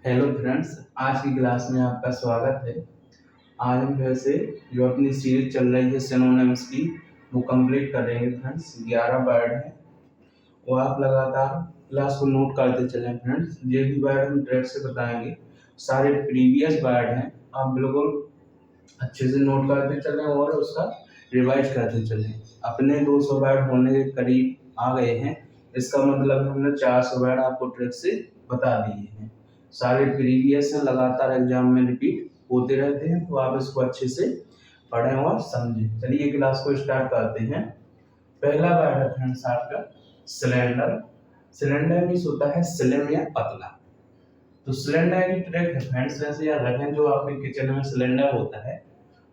Hello friends, आज की class में आपका स्वागत है। आज हम फिर से जो अपनी सीरीज चल रही है सिनोनिम्स की वो कंप्लीट करेंगे फ्रेंड्स। 11 वर्ड हैं, वो आप लगातार क्लास को नोट करते चलें फ्रेंड्स। ये भी वर्ड हम ट्रैक से बताएंगे, सारे प्रीवियस वर्ड हैं, आप बिल्कुल अच्छे से नोट करते चलें और उसका रिवाइज करते चलें। अपने 200 वर्ड होने के करीब आ गए हैं, इसका मतलब हमने 400 वर्ड आपको ट्रिक से बता दिए हैं। सारे प्रीवियस हैं, लगातार एग्जाम में रिपीट होते रहते हैं, तो आप इसको अच्छे से पढ़ें और समझें। चलिए क्लास को स्टार्ट करते हैं। पहला वर्ड है फ्रेंड्स आपका सिलेंडर। सिलेंडर मीन्स होता है स्लिम या पतला। तो सिलेंडर की ट्रिक है फ्रेंड्स, वैसे याद रखें, जो आपके किचन में सिलेंडर होता है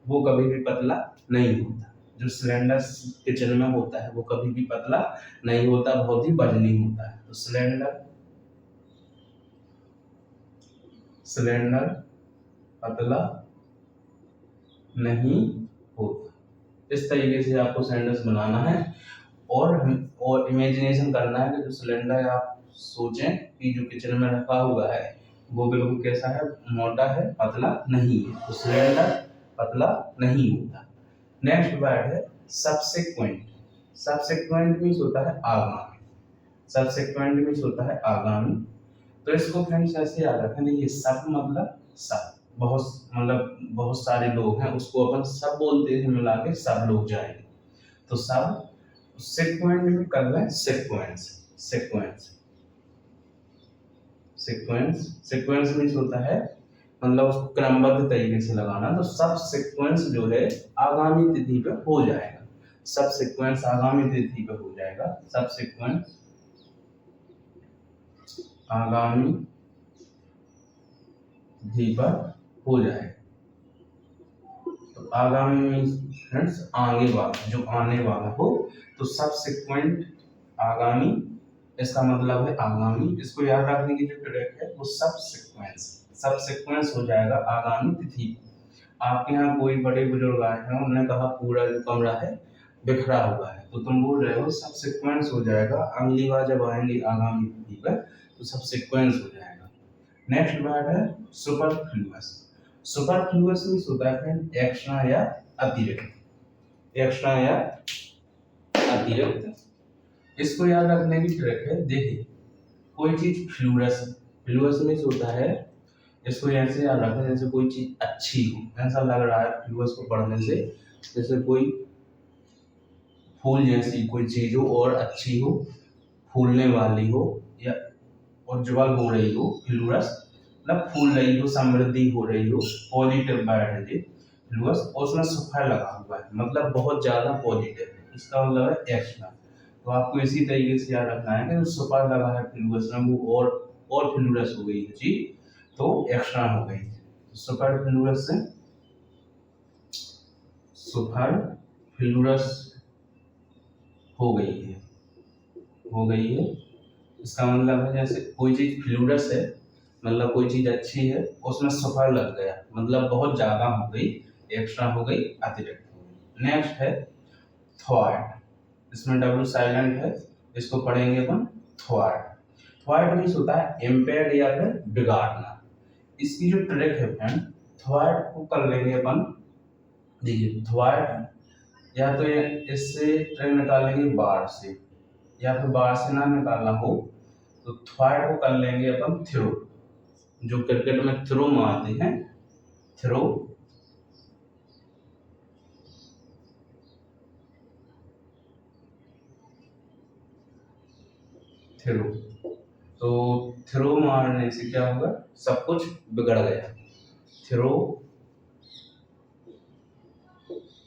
वो कभी भी पतला नहीं होता। जो सिलेंडर किचन में होता है वो कभी भी पतला नहीं होता, बहुत ही वजनी होता है। तो सिलेंडर सिलेंडर पतला नहीं होता। इस तरीके से आपको सेंटेंस बनाना है और इमेजिनेशन करना है कि जो सिलेंडर आप सोचें कि जो किचन में रखा हुआ है वो बिल्कुल कैसा है, मोटा है, पतला नहीं है। तो सिलेंडर पतला नहीं होता। नेक्स्ट वर्ड है सबसेक्वेंट। सबसेक्वेंट मीन्स होता है आगामी। सबसेक्वेंट मीन्स होता है आगामी। तो इसको फ्रेंड्स ऐसे याद रखें, देखिए सब मतलब सब, बहुत सारे लोग हैं, उसको अपन सब बोलते हैं, मिला के सब लोग जाएंगे। तो सब सिक्वेंट में कर रहे हैं sequence. Sequence sequence sequence means होता है मतलब उसको क्रमबद्ध तरीके से लगाना। तो सब सिक्वेंस जो है आगामी तिथि पे हो जाएगा। सब सिक्वेंस आगामी तिथि पे हो जाएगा। सब सिक्वेंस आगामी तिथि पर हो जाएगा। तो आगामी मीन्स फ्रेंड्स आगे वाला, जो आने वाला हो। तो सबसिक्वेंट आगामी, इसका मतलब है आगामी। इसको याद रखने की जो ट्रिक है वो सब सिक्वेंस हो जाएगा आगामी तिथि। आपके यहाँ कोई बड़े बुजुर्ग आए हैं, उन्होंने कहा पूरा जो कमरा है बिखरा हुआ है, तो तुम बोल रहे हो सब सिक्वेंस हो जाएगा, अगली बार जब आएंगे आगामी तिथि पर तो सब सिक्वेंस हो जाएगा। नेक्स्ट वर्ड है सुपरफ्लूअस। सुपरफ्लूअस मीन्स होता है एक्स्ट्रा या अतिरिक्त। एक्स्ट्रा या अतिरिक्त। इसको याद रखने की ट्रिक है, देखिए कोई चीज फ्लूरस, फ्लूरस मीन्स होता है, इसको ऐसे याद रखें जैसे कोई चीज अच्छी हो, ऐसा लग रहा है फ्लूरस को पढ़ने से जैसे कोई फूल जैसी कोई चीज हो और अच्छी हो, फूलने वाली हो या उज्जवल हो रही हो। फ्लूरस मतलब फूल रही हो, समृद्धि हो रही हो, पॉजिटिव वर्ड है जी फ्लूरस। और उसमें सुपर लगा हुआ है, मतलब बहुत ज्यादा पॉजिटिव है, इसका मतलब है एक्स्ट्रा। तो आपको इसी तरीके से याद रखना है कि सुपर लगा है फ्लूरस में वो और फ्लूरस हो गई है जी, तो एक्स्ट्रा हो गई। सुपर फ्लूरस से सुपर फ्लूरस हो गई है। इसका मतलब है जैसे कोई चीज फ्लूरस है, मतलब कोई चीज अच्छी है, उसमें सुपर लग गया, मतलब बहुत ज्यादा हो गई, एक्स्ट्रा हो गई, अतिरिक्त हो गई। नेक्स्ट है थ्वार्ट। इसमें डब्ल्यू साइलेंट है, इसको पढ़ेंगे अपन थ्वार्ट। थ्वार्ट मीन्स होता है इम्पेयर या फिर बिगाड़ना। इसकी जो ट्रिक है फ्रेंड, थ्वार्ट को कर लेंगे अपन। देखिए थ्वार्ट या तो इससे ट्रिक निकालेंगे बार से, या फिर बार से ना निकालना हो तो थ्वार्ट को कर लेंगे अपन थ्रो। जो क्रिकेट में थ्रो मारते हैं, थ्रो। थ्रो तो थ्रो मारने से क्या होगा, सब कुछ बिगड़ गया। थ्रो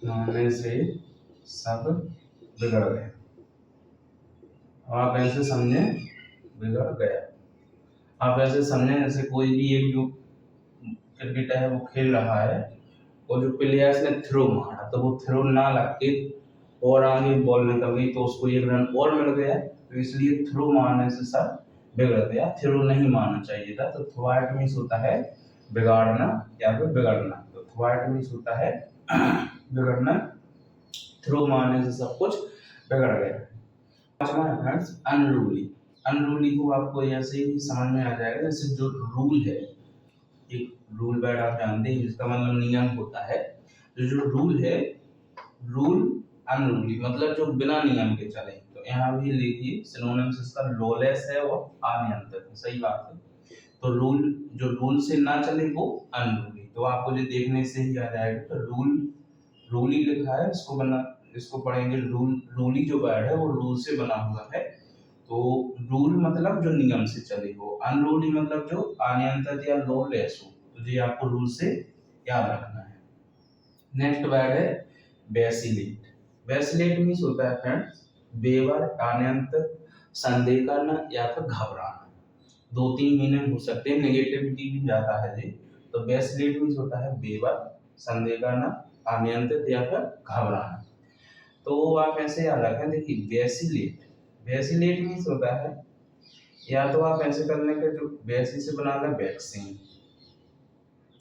मारने से सब बिगड़ गया। आप ऐसे समझे, बिगड़ गया। आप ऐसे समझे जैसे कोई भी एक जो क्रिकेटर है वो खेल रहा है और जो प्लेयर्स ने थ्रो मारा तो वो थ्रो ना लग के और आगे बॉल निकल गई तो उसको एक रन और मिल गया, तो इसलिए थ्रो मारने से सब बिगड़ गया। थ्रो नहीं मारना चाहिए था। तो थ्वार्ट मीन्स होता है बिगाड़ना या फिर बिगड़ना। तो थ्वार्ट मीन्स होता है बिगड़ना, थ्रो मारने से सब कुछ बिगड़ गया। पांचवा है फ्रेंड्स अनरूली। अनरूली को आपको ऐसे ही समझ में आ जाएगा, जैसे जो रूल है, एक रूल वर्ड आप जानते हैं जिसका मतलब नियम होता है। जो रूल है, रूल अनरूली मतलब जो बिना नियम के चले। तो यहाँ भी देखिए सिनोनिम्स इसका लॉलेस है और अनियंत्रित है, सही बात है। तो रूल, जो रूल से ना चले वो अनरूली। तो आपको जो देखने से ही आ जाएगा, तो रूल, रूली लिखा है, इसको पढ़ेंगे रूल। रूली जो वर्ड है वो रूल से बना हुआ है। तो रूल मतलब जो नियम से चले हो, अनरूली मतलब जो अनियंत्रित या लॉलेस हो। तो ये आपको रूल से याद रखना है। नेक्स्ट वर्ड है वैसिलेट। वैसिलेट मीन्स होता है फ्रेंड्स बेवर, अनियंत्रित, संदेह करना या फिर घबराना। दो तीन मीनिंग हो सकते हैं, नेगेटिविटी भी जाता है जी। तो वैसिलेट मीन्स होता है बेवर, संदेह करना, अनियंत्रित या फिर घबराना। तो आप ऐसे याद रखें, देखिए वैसिलेट, वैसिलेट मीन्स होता है, या तो आप ऐसे कर लें कि जो वैसी से बना लें वैक्सीन,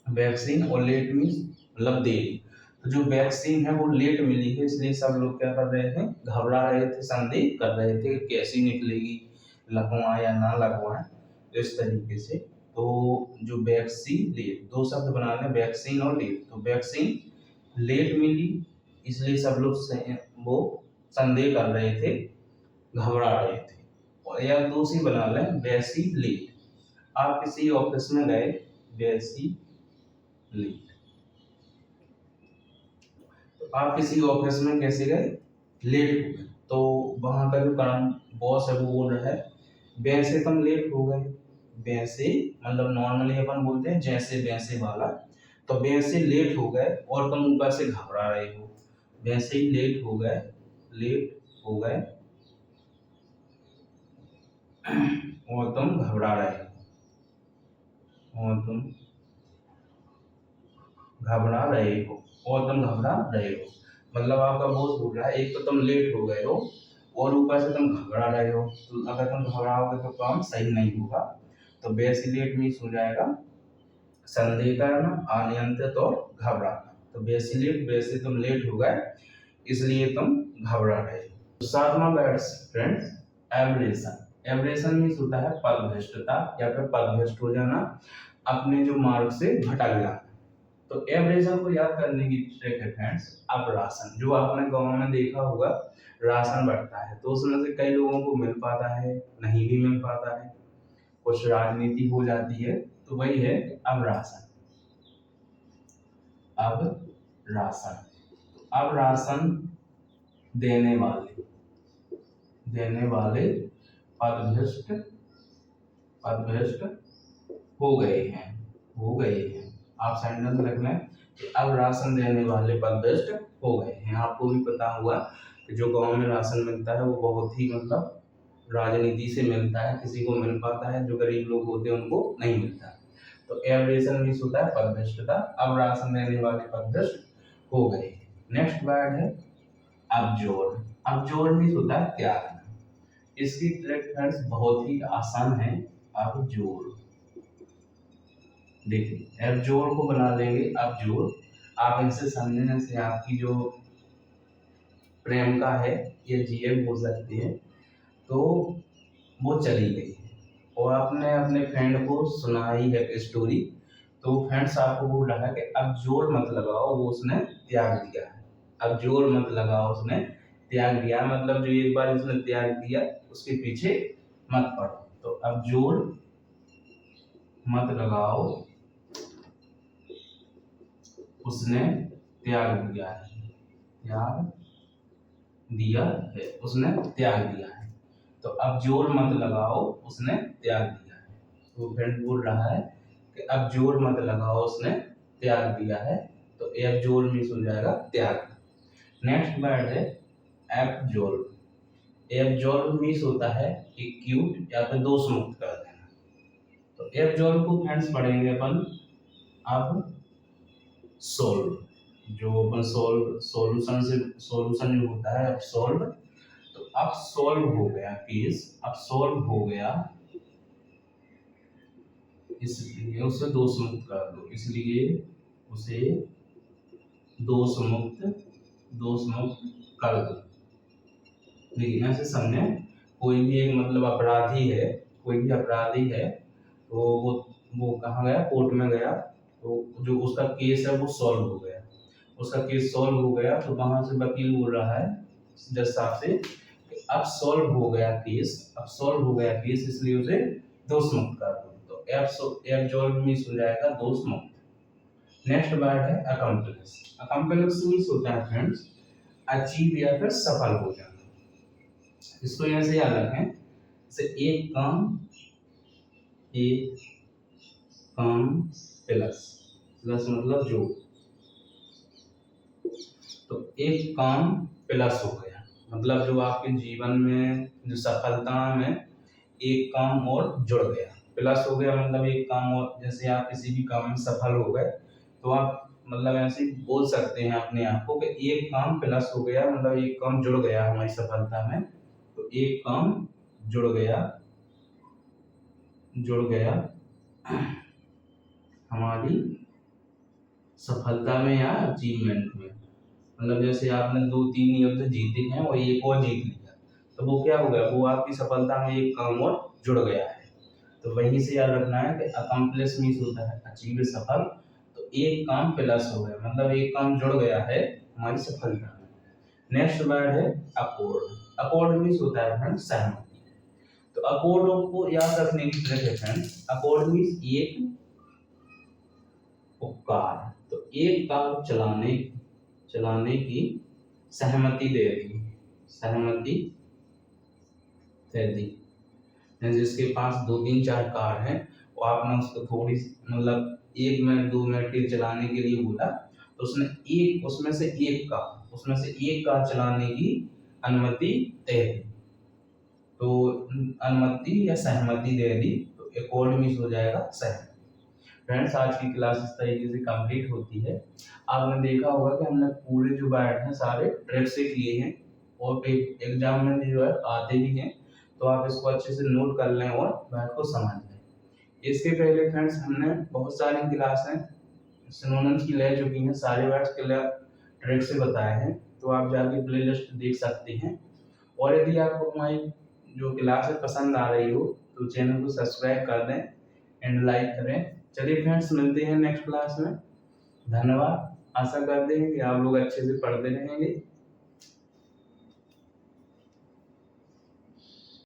वैक्सीन, और लेट मीन्स मतलब देरी। तो जो वैक्सीन है वो लेट मिली है, इसलिए सब लोग क्या कर रहे हैं, घबरा रहे थे, संदेह कर रहे थे कि कैसी निकलेगी, लगवाएं या ना लगवाएं, तो इस तरीके से। तो जो वैक्सीन लेट, दो शब्द बना लें वैक्सीन और लेट। तो वैक्सीन लेट मिली, इसलिए सब लोग वो संदेह कर रहे थे, घबरा रहे थे। और या दूसरी बना लें वैसी लेट। आप किसी ऑफिस में गए, वैसी लेट, तो आप किसी ऑफिस में कैसे गए, लेट हो गए। तो वहां का जो काम बॉस है वो बोल रहा है वैसे तुम लेट हो गए। वैसे मतलब नॉर्मली अपन बोलते हैं जैसे वैसे वाला। तो वैसे लेट हो गए और तुम ऊपर से घबरा रहे हो। वैसे ही लेट हो गए, लेट हो गए और तुम घबरा रहे हो, और तुम घबरा रहे हो, और तुम घबरा रहे हो। मतलब आपका बॉस बोल रहा है एक तो तुम लेट हो गए हो और ऊपर से तुम घबरा रहे हो। तो अगर तुम घबराओगे तो काम सही नहीं होगा। तो वैसे लेट मीन्स हो जाएगा संदेह करना, अनियंत्रित और घबराना। तो वैसे लेट, वैसे तुम लेट हो गए इसलिए तुम घबरा रहे हो। तो सातवां word friends abrasion. Abrasion means होता है पदभ्रष्टता या फिर पदभ्रष्ट हो जाना, अपने जो मार्ग से भटक जाना। तो एब्रेशन को याद करने की ट्रिक है फ्रेंड्स, अब राशन, जो आपने गांव में देखा होगा राशन बढ़ता है, तो उसमें से कई लोगों को मिल पाता है, नहीं भी मिल पाता है, कुछ राजनीति हो जाती है। तो वही है अब राशन, अब राशन। अब राशन देने वाले, देने वाले पदभ्रष्ट, पदभ्रष्ट हो गए हैं, हो गए हैं। आप सेंटेंस लिख लें कि अब राशन देने वाले पदभ्रष्ट हो गए हैं। आपको भी पता होगा कि जो गांव में राशन मिलता है वो बहुत ही मतलब राजनीति से मिलता है, किसी को मिल पाता है, जो गरीब लोग होते हैं उनको नहीं मिलता। तो एब्रेशन मीन्स होता है पदभ्रष्टता, अब राशन देने वाले पदभ्रष्ट हो गए। नेक्स्ट वर्ड है अबजोर। अबजोर मीन्स होता है त्यागना। इसकी ट्रिक फ्रेंड्स बहुत ही आसान है। अबजोर, देखिए एबजोर को बना लेंगे अबजोर। आप इनसे समझने से आपकी जो प्रेमिका है ये जीएम हो सकती है। तो वो चली गई है और आपने अपने फ्रेंड को सुनाई है स्टोरी। तो फ्रेंड्स आपको बोल रहा है कि अब जोर मत लगाओ, वो उसने त्याग दिया है। अब जोर मत लगाओ, उसने त्याग दिया, मतलब जो एक बार उसने त्याग दिया उसके पीछे मत पड़ो। तो अब जोर मत लगाओ, उसने त्याग दिया है, त्याग दिया है, उसने त्याग दिया है। तो अब जोर मत लगाओ, उसने त्याग दिया है। तो फ्रेंड बोल रहा है कि अब जोर मत लगाओ, उसने त्याग दिया है। तो एब जोर मीन्स हो जाएगा त्याग। नेक्स्ट वर्ड है एब्जॉल्व। एब्जॉल्व मीन्स होता है एक्यूट या फिर दोष मुक्त कर देना। तो एब्जॉल्व को फ्रेंड्स पढ़ेंगे अपन अब सोल्व। जो अपन सोल्व, सॉल्यूशन से, सॉल्यूशन जो होता है अब सोल्व। तो अब सॉल्व हो गया केस, अब सॉल्व हो गया, इसलिए उसे दोष मुक्त कर दो, इसलिए उसे दोष मुक्त, दोष मुक्त कर दो। देखिए ऐसे समझे, कोई भी एक मतलब अपराधी है, कोई भी अपराधी है, तो वो कहाँ गया, कोर्ट में गया, तो जो उसका केस है वो सॉल्व हो गया, उसका केस सॉल्व हो गया, तो वहां से वकील बोल रहा है जज साहब से कि अब सॉल्व हो गया केस, अब सॉल्व हो गया केस, इसलिए उसे दोष मुक्त कर दो। तो एब्सॉल्व मीन्स हो जाएगा दोष मुक्त। नेक्स्ट वर्ड है अकम्प्लिश। अकम्प्लिश मीन्स होता है फ्रेंड्स अचीव या फिर सफल हो जाना। इसको ऐसे याद रखें, जैसे एक काम प्लस, प्लस मतलब जो, तो एक काम प्लस हो गया मतलब जो आपके जीवन में जो सफलता में एक काम और जुड़ गया, प्लस हो गया मतलब एक काम और, जैसे आप किसी भी काम में सफल हो गए तो आप मतलब ऐसे बोल सकते हैं अपने आप को कि एक काम प्लस हो गया, मतलब एक काम जुड़ गया हमारी सफलता में, तो एक काम जुड़ गया हमारी सफलता में या अचीवमेंट में। मतलब जैसे आपने 2-3 युद्ध जीते हैं और एक और जीत लिया, तो वो क्या हो गया, वो आपकी सफलता में एक काम और जुड़ गया है। तो वहीं से याद रखना है कि अकम्प्लिश मीन्स होता है अचीव, सफल, तो एक काम प्लस हो गया मतलब एक काम जुड़ गया है हमारी सफलता में। नेक्स्ट वर्ड है अकॉर्ड। अकॉर्ड मीन्स होता है फ्रेंड्स सहमति। तो अकॉर्ड को याद रखने की ट्रिक है फ्रेंड्स, अकॉर्ड मीन्स एक उपकार, तो एक कार चलाने की सहमति दे दी, सहमति दे दी। जिसके पास 2-3-4 कार हैं, वो आपने उसको थोड़ी मतलब 1 मिनट 2 मिनट के चलाने के लिए बोला, तो उसमें से एक कार चलाने की अनुमति दे दी, तो अनुमति या सहमति दे दी, तो अकॉर्ड मीन्स हो जाएगा सहमति। फ्रेंड्स आज की क्लास इस तरीके से कंप्लीट होती है। आपने देखा होगा कि हमने पूरे जो वर्ड हैं सारे ट्रिक से किए हैं और एग्जाम में जो है आते भी हैं, तो आप इसको अच्छे से नोट कर लें और वर्ड को समझ लें। इसके पहले फ्रेंड्स हमने बहुत सारी क्लासें सिनोनिम्स की ले चुकी हैं, सारे वर्ड्स के ट्रिक से बताए हैं, तो आप जाके प्लेलिस्ट देख सकते हैं। और यदि आपको हमारी जो क्लास पसंद आ रही हो तो चैनल को सब्सक्राइब कर दें एंड लाइक करें। चलिए फ्रेंड्स मिलते हैं नेक्स्ट क्लास में। धन्यवाद। आशा करते हैं कि आप लोग अच्छे से पढ़ते रहेंगे।